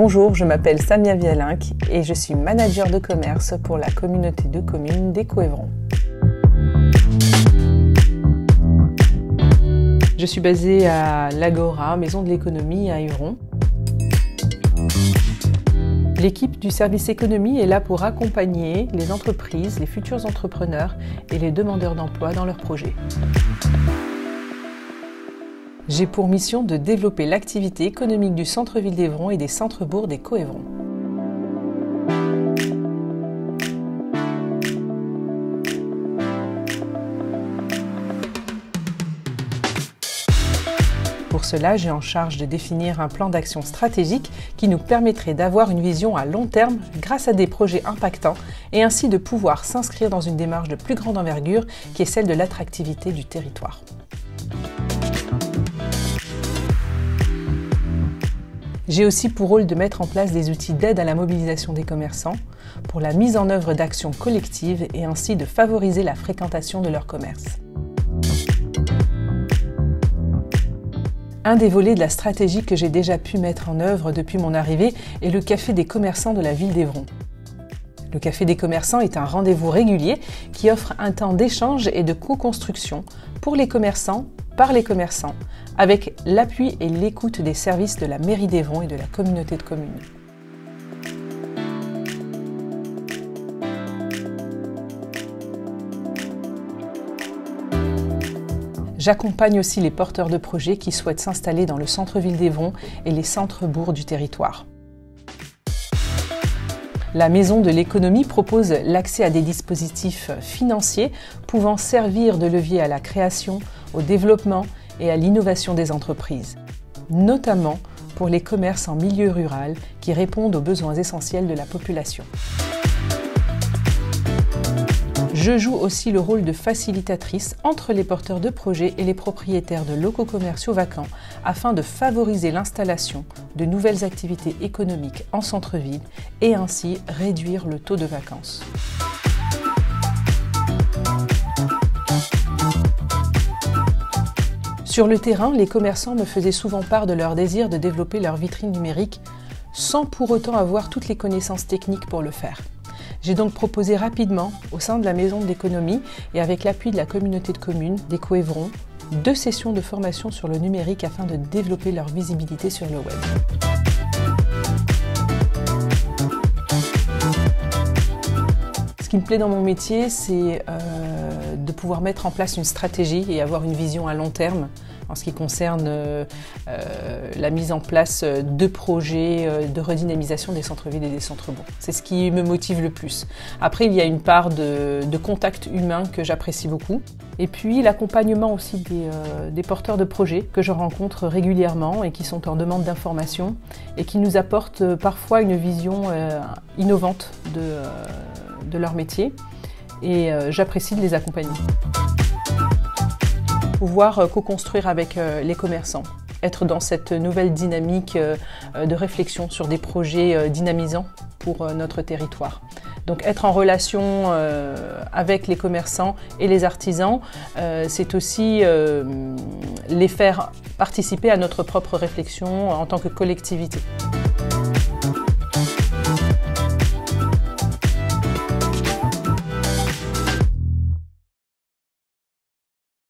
Bonjour, je m'appelle Samia Vialinck et je suis manager de commerce pour la communauté de communes d'Écouévron. Je suis basée à l'Agora, maison de l'économie à Évron. L'équipe du service économie est là pour accompagner les entreprises, les futurs entrepreneurs et les demandeurs d'emploi dans leurs projets. J'ai pour mission de développer l'activité économique du centre-ville d'Évron et des centres-bourgs d'Écouévron. Pour cela, j'ai en charge de définir un plan d'action stratégique qui nous permettrait d'avoir une vision à long terme grâce à des projets impactants et ainsi de pouvoir s'inscrire dans une démarche de plus grande envergure qui est celle de l'attractivité du territoire. J'ai aussi pour rôle de mettre en place des outils d'aide à la mobilisation des commerçants pour la mise en œuvre d'actions collectives et ainsi de favoriser la fréquentation de leur commerce. Un des volets de la stratégie que j'ai déjà pu mettre en œuvre depuis mon arrivée est le Café des commerçants de la ville d'Évron. Le Café des commerçants est un rendez-vous régulier qui offre un temps d'échange et de co-construction pour les commerçants, par les commerçants, avec l'appui et l'écoute des services de la mairie d'Évron et de la communauté de communes. J'accompagne aussi les porteurs de projets qui souhaitent s'installer dans le centre-ville d'Évron et les centres-bourgs du territoire. La Maison de l'économie propose l'accès à des dispositifs financiers pouvant servir de levier à la création, au développement et à l'innovation des entreprises, notamment pour les commerces en milieu rural qui répondent aux besoins essentiels de la population. Je joue aussi le rôle de facilitatrice entre les porteurs de projets et les propriétaires de locaux commerciaux vacants afin de favoriser l'installation de nouvelles activités économiques en centre-ville et ainsi réduire le taux de vacance. Sur le terrain, les commerçants me faisaient souvent part de leur désir de développer leur vitrine numérique sans pour autant avoir toutes les connaissances techniques pour le faire. J'ai donc proposé rapidement, au sein de la Maison de l'économie et avec l'appui de la communauté de communes d'Écouévron, 2 sessions de formation sur le numérique afin de développer leur visibilité sur le web. Ce qui me plaît dans mon métier, c'est de pouvoir mettre en place une stratégie et avoir une vision à long terme en ce qui concerne la mise en place de projets de redynamisation des centres-villes et des centres-bourgs. C'est ce qui me motive le plus. Après, il y a une part de contact humain que j'apprécie beaucoup. Et puis l'accompagnement aussi des porteurs de projets que je rencontre régulièrement et qui sont en demande d'informations et qui nous apportent parfois une vision innovante de leur métier. Et j'apprécie de les accompagner. Pouvoir co-construire avec les commerçants, être dans cette nouvelle dynamique de réflexion sur des projets dynamisants pour notre territoire. Donc être en relation avec les commerçants et les artisans, c'est aussi les faire participer à notre propre réflexion en tant que collectivité.